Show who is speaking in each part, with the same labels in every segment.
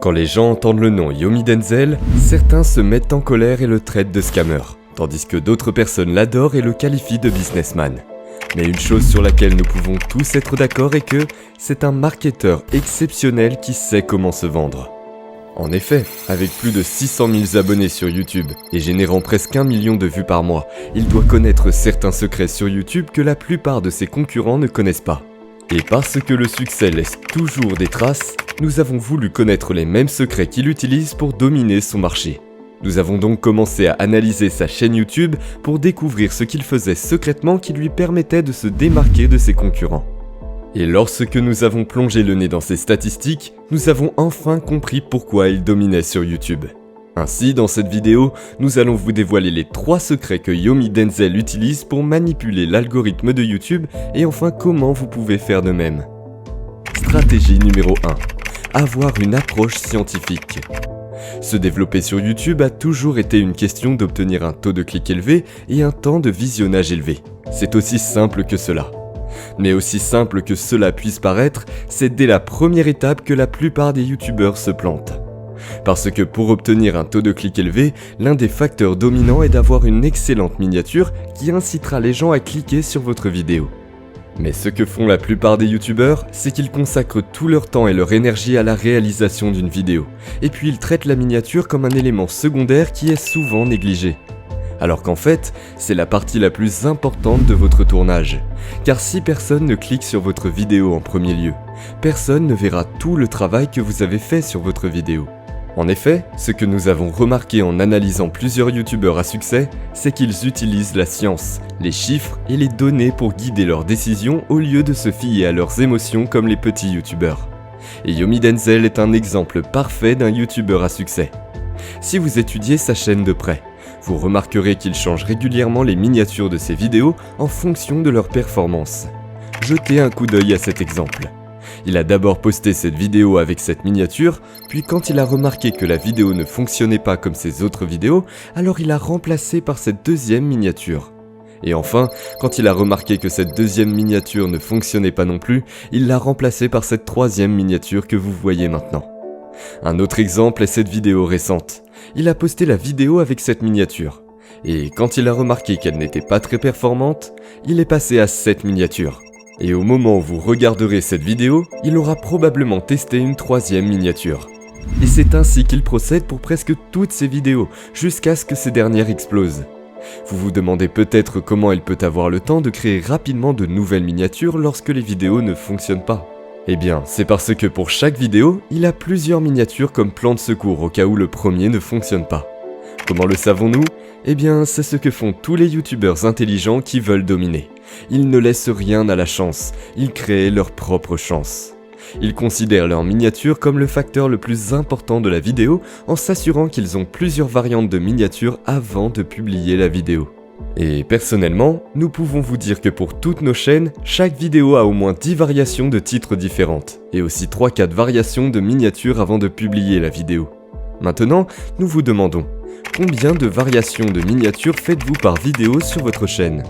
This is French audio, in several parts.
Speaker 1: Quand les gens entendent le nom Yomi Denzel, certains se mettent en colère et le traitent de scammer, tandis que d'autres personnes l'adorent et le qualifient de businessman. Mais une chose sur laquelle nous pouvons tous être d'accord est que c'est un marketeur exceptionnel qui sait comment se vendre. En effet, avec plus de 600 000 abonnés sur YouTube et générant presque 1 million de vues par mois, il doit connaître certains secrets sur YouTube que la plupart de ses concurrents ne connaissent pas. Et parce que le succès laisse toujours des traces, nous avons voulu connaître les mêmes secrets qu'il utilise pour dominer son marché. Nous avons donc commencé à analyser sa chaîne YouTube pour découvrir ce qu'il faisait secrètement qui lui permettait de se démarquer de ses concurrents. Et lorsque nous avons plongé le nez dans ses statistiques, nous avons enfin compris pourquoi il dominait sur YouTube. Ainsi, dans cette vidéo, nous allons vous dévoiler les 3 secrets que Yomi Denzel utilise pour manipuler l'algorithme de YouTube et enfin comment vous pouvez faire de même. Stratégie numéro 1. Avoir une approche scientifique. Se développer sur YouTube a toujours été une question d'obtenir un taux de clic élevé et un temps de visionnage élevé. C'est aussi simple que cela. Mais aussi simple que cela puisse paraître, c'est dès la première étape que la plupart des youtubeurs se plantent. Parce que pour obtenir un taux de clic élevé, l'un des facteurs dominants est d'avoir une excellente miniature qui incitera les gens à cliquer sur votre vidéo. Mais ce que font la plupart des youtubeurs, c'est qu'ils consacrent tout leur temps et leur énergie à la réalisation d'une vidéo, et puis ils traitent la miniature comme un élément secondaire qui est souvent négligé. Alors qu'en fait, c'est la partie la plus importante de votre tournage. Car si personne ne clique sur votre vidéo en premier lieu, personne ne verra tout le travail que vous avez fait sur votre vidéo. En effet, ce que nous avons remarqué en analysant plusieurs youtubeurs à succès, c'est qu'ils utilisent la science, les chiffres et les données pour guider leurs décisions au lieu de se fier à leurs émotions comme les petits youtubeurs. Et Yomi Denzel est un exemple parfait d'un youtubeur à succès. Si vous étudiez sa chaîne de près, vous remarquerez qu'il change régulièrement les miniatures de ses vidéos en fonction de leur performance. Jetez un coup d'œil à cet exemple. Il a d'abord posté cette vidéo avec cette miniature, puis quand il a remarqué que la vidéo ne fonctionnait pas comme ses autres vidéos, alors il a remplacé par cette deuxième miniature. Et enfin, quand il a remarqué que cette deuxième miniature ne fonctionnait pas non plus, il l'a remplacée par cette troisième miniature que vous voyez maintenant. Un autre exemple est cette vidéo récente. Il a posté la vidéo avec cette miniature. Et quand il a remarqué qu'elle n'était pas très performante, il est passé à cette miniature. Et au moment où vous regarderez cette vidéo, il aura probablement testé une troisième miniature. Et c'est ainsi qu'il procède pour presque toutes ses vidéos, jusqu'à ce que ces dernières explosent. Vous vous demandez peut-être comment il peut avoir le temps de créer rapidement de nouvelles miniatures lorsque les vidéos ne fonctionnent pas. Eh bien, c'est parce que pour chaque vidéo, il a plusieurs miniatures comme plan de secours au cas où le premier ne fonctionne pas. Comment le savons-nous ? Eh bien, c'est ce que font tous les youtubeurs intelligents qui veulent dominer. Ils ne laissent rien à la chance, ils créent leur propre chance. Ils considèrent leurs miniatures comme le facteur le plus important de la vidéo en s'assurant qu'ils ont plusieurs variantes de miniatures avant de publier la vidéo. Et personnellement, nous pouvons vous dire que pour toutes nos chaînes, chaque vidéo a au moins 10 variations de titres différentes, et aussi 3-4 variations de miniatures avant de publier la vidéo. Maintenant, nous vous demandons, combien de variations de miniatures faites-vous par vidéo sur votre chaîne ?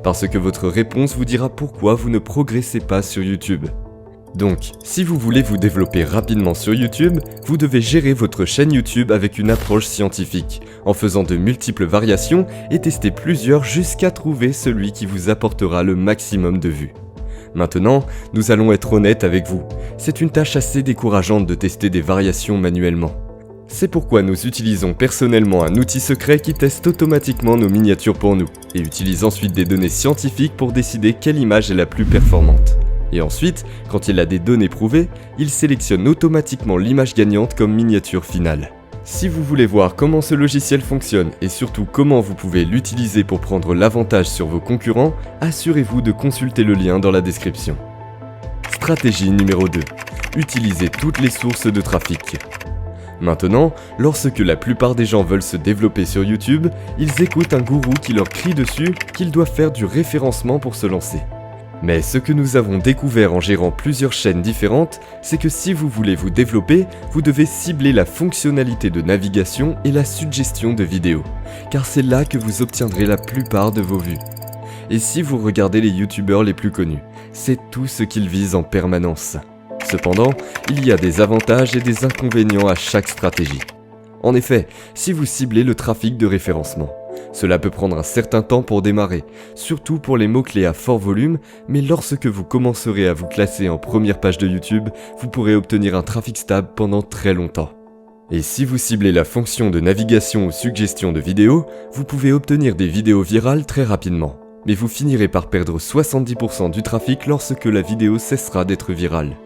Speaker 1: Parce que votre réponse vous dira pourquoi vous ne progressez pas sur YouTube. Donc, si vous voulez vous développer rapidement sur YouTube, vous devez gérer votre chaîne YouTube avec une approche scientifique, en faisant de multiples variations et tester plusieurs jusqu'à trouver celui qui vous apportera le maximum de vues. Maintenant, nous allons être honnêtes avec vous, c'est une tâche assez décourageante de tester des variations manuellement. C'est pourquoi nous utilisons personnellement un outil secret qui teste automatiquement nos miniatures pour nous, et utilise ensuite des données scientifiques pour décider quelle image est la plus performante. Et ensuite, quand il a des données prouvées, il sélectionne automatiquement l'image gagnante comme miniature finale. Si vous voulez voir comment ce logiciel fonctionne et surtout comment vous pouvez l'utiliser pour prendre l'avantage sur vos concurrents, assurez-vous de consulter le lien dans la description. Stratégie numéro 2. Utilisez toutes les sources de trafic. Maintenant, lorsque la plupart des gens veulent se développer sur YouTube, ils écoutent un gourou qui leur crie dessus qu'ils doivent faire du référencement pour se lancer. Mais ce que nous avons découvert en gérant plusieurs chaînes différentes, c'est que si vous voulez vous développer, vous devez cibler la fonctionnalité de navigation et la suggestion de vidéos, car c'est là que vous obtiendrez la plupart de vos vues. Et si vous regardez les youtubeurs les plus connus, c'est tout ce qu'ils visent en permanence. Cependant, il y a des avantages et des inconvénients à chaque stratégie. En effet, si vous ciblez le trafic de référencement, cela peut prendre un certain temps pour démarrer, surtout pour les mots-clés à fort volume, mais lorsque vous commencerez à vous classer en première page de YouTube, vous pourrez obtenir un trafic stable pendant très longtemps. Et si vous ciblez la fonction de navigation ou suggestion de vidéos, vous pouvez obtenir des vidéos virales très rapidement. Mais vous finirez par perdre 70% du trafic lorsque la vidéo cessera d'être virale.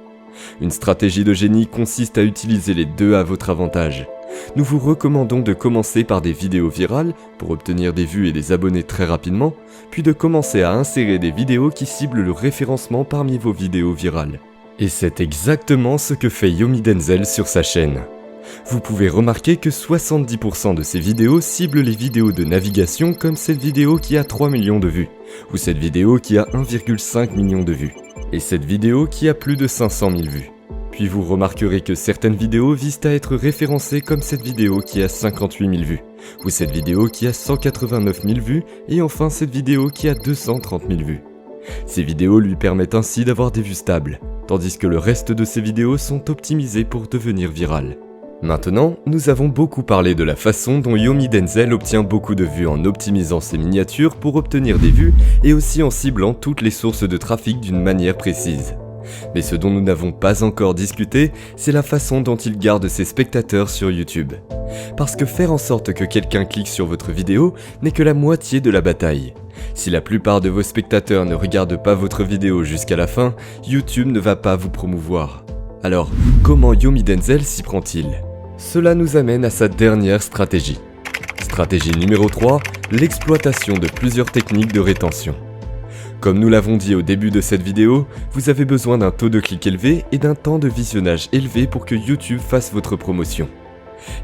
Speaker 1: Une stratégie de génie consiste à utiliser les deux à votre avantage. Nous vous recommandons de commencer par des vidéos virales pour obtenir des vues et des abonnés très rapidement, puis de commencer à insérer des vidéos qui ciblent le référencement parmi vos vidéos virales. Et c'est exactement ce que fait Yomi Denzel sur sa chaîne. Vous pouvez remarquer que 70% de ces vidéos ciblent les vidéos de navigation comme cette vidéo qui a 3 millions de vues, ou cette vidéo qui a 1,5 million de vues, et cette vidéo qui a plus de 500 000 vues. Puis vous remarquerez que certaines vidéos visent à être référencées comme cette vidéo qui a 58 000 vues, ou cette vidéo qui a 189 000 vues, et enfin cette vidéo qui a 230 000 vues. Ces vidéos lui permettent ainsi d'avoir des vues stables, tandis que le reste de ces vidéos sont optimisées pour devenir virales. Maintenant, nous avons beaucoup parlé de la façon dont Yomi Denzel obtient beaucoup de vues en optimisant ses miniatures pour obtenir des vues et aussi en ciblant toutes les sources de trafic d'une manière précise. Mais ce dont nous n'avons pas encore discuté, c'est la façon dont il garde ses spectateurs sur YouTube. Parce que faire en sorte que quelqu'un clique sur votre vidéo n'est que la moitié de la bataille. Si la plupart de vos spectateurs ne regardent pas votre vidéo jusqu'à la fin, YouTube ne va pas vous promouvoir. Alors, comment Yomi Denzel s'y prend-il ? Cela nous amène à sa dernière stratégie. Stratégie numéro 3, l'exploitation de plusieurs techniques de rétention. Comme nous l'avons dit au début de cette vidéo, vous avez besoin d'un taux de clic élevé et d'un temps de visionnage élevé pour que YouTube fasse votre promotion.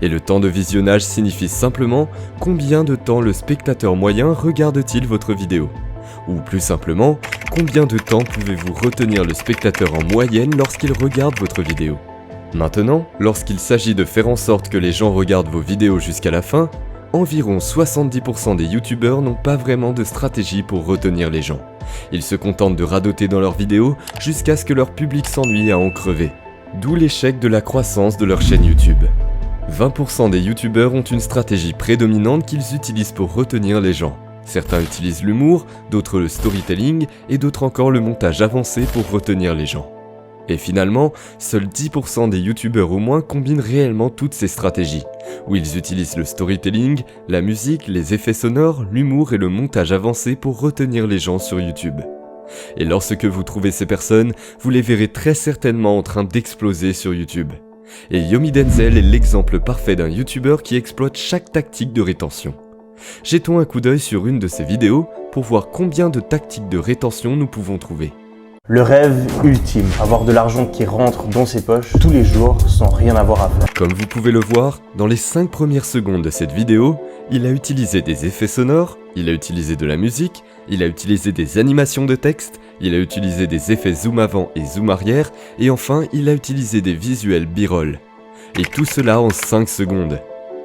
Speaker 1: Et le temps de visionnage signifie simplement combien de temps le spectateur moyen regarde-t-il votre vidéo. Ou plus simplement, combien de temps pouvez-vous retenir le spectateur en moyenne lorsqu'il regarde votre vidéo. Maintenant, lorsqu'il s'agit de faire en sorte que les gens regardent vos vidéos jusqu'à la fin, environ 70% des youtubeurs n'ont pas vraiment de stratégie pour retenir les gens. Ils se contentent de radoter dans leurs vidéos jusqu'à ce que leur public s'ennuie à en crever. D'où l'échec de la croissance de leur chaîne YouTube. 20% des youtubeurs ont une stratégie prédominante qu'ils utilisent pour retenir les gens. Certains utilisent l'humour, d'autres le storytelling et d'autres encore le montage avancé pour retenir les gens. Et finalement, seuls 10% des youtubeurs au moins combinent réellement toutes ces stratégies, où ils utilisent le storytelling, la musique, les effets sonores, l'humour et le montage avancé pour retenir les gens sur YouTube. Et lorsque vous trouvez ces personnes, vous les verrez très certainement en train d'exploser sur YouTube. Et Yomi Denzel est l'exemple parfait d'un youtubeur qui exploite chaque tactique de rétention. Jetons un coup d'œil sur une de ces vidéos pour voir combien de tactiques de rétention nous pouvons trouver.
Speaker 2: Le rêve ultime, avoir de l'argent qui rentre dans ses poches tous les jours sans rien avoir à faire.
Speaker 1: Comme vous pouvez le voir, dans les 5 premières secondes de cette vidéo, il a utilisé des effets sonores, il a utilisé de la musique, il a utilisé des animations de texte, il a utilisé des effets zoom avant et zoom arrière, et enfin il a utilisé des visuels b-roll. Et tout cela en 5 secondes.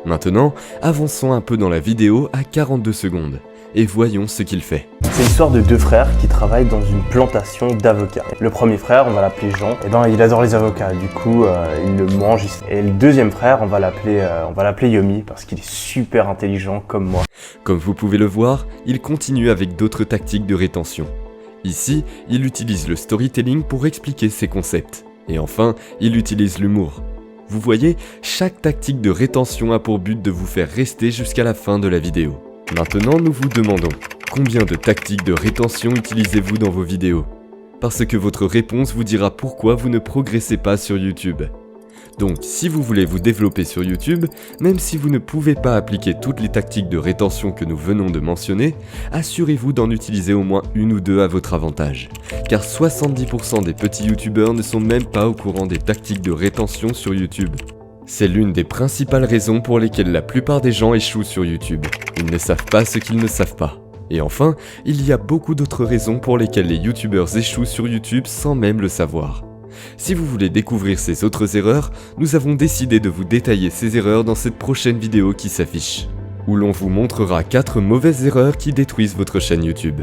Speaker 1: Maintenant, avançons un peu dans la vidéo à 42 secondes. Et voyons ce qu'il fait.
Speaker 2: C'est l'histoire de deux frères qui travaillent dans une plantation d'avocats. Le premier frère, on va l'appeler Jean, il adore les avocats, du coup il le mange. Et le deuxième frère, on va l'appeler Yomi parce qu'il est super intelligent comme moi.
Speaker 1: Comme vous pouvez le voir, il continue avec d'autres tactiques de rétention. Ici, il utilise le storytelling pour expliquer ses concepts. Et enfin, il utilise l'humour. Vous voyez, chaque tactique de rétention a pour but de vous faire rester jusqu'à la fin de la vidéo. Maintenant, nous vous demandons, combien de tactiques de rétention utilisez-vous dans vos vidéos ? Parce que votre réponse vous dira pourquoi vous ne progressez pas sur YouTube. Donc, si vous voulez vous développer sur YouTube, même si vous ne pouvez pas appliquer toutes les tactiques de rétention que nous venons de mentionner, assurez-vous d'en utiliser au moins une ou deux à votre avantage. Car 70% des petits youtubeurs ne sont même pas au courant des tactiques de rétention sur YouTube. C'est l'une des principales raisons pour lesquelles la plupart des gens échouent sur YouTube. Ils ne savent pas ce qu'ils ne savent pas. Et enfin, il y a beaucoup d'autres raisons pour lesquelles les youtubeurs échouent sur YouTube sans même le savoir. Si vous voulez découvrir ces autres erreurs, nous avons décidé de vous détailler ces erreurs dans cette prochaine vidéo qui s'affiche, où l'on vous montrera 4 mauvaises erreurs qui détruisent votre chaîne YouTube.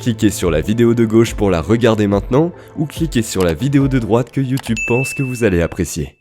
Speaker 1: Cliquez sur la vidéo de gauche pour la regarder maintenant, ou cliquez sur la vidéo de droite que YouTube pense que vous allez apprécier.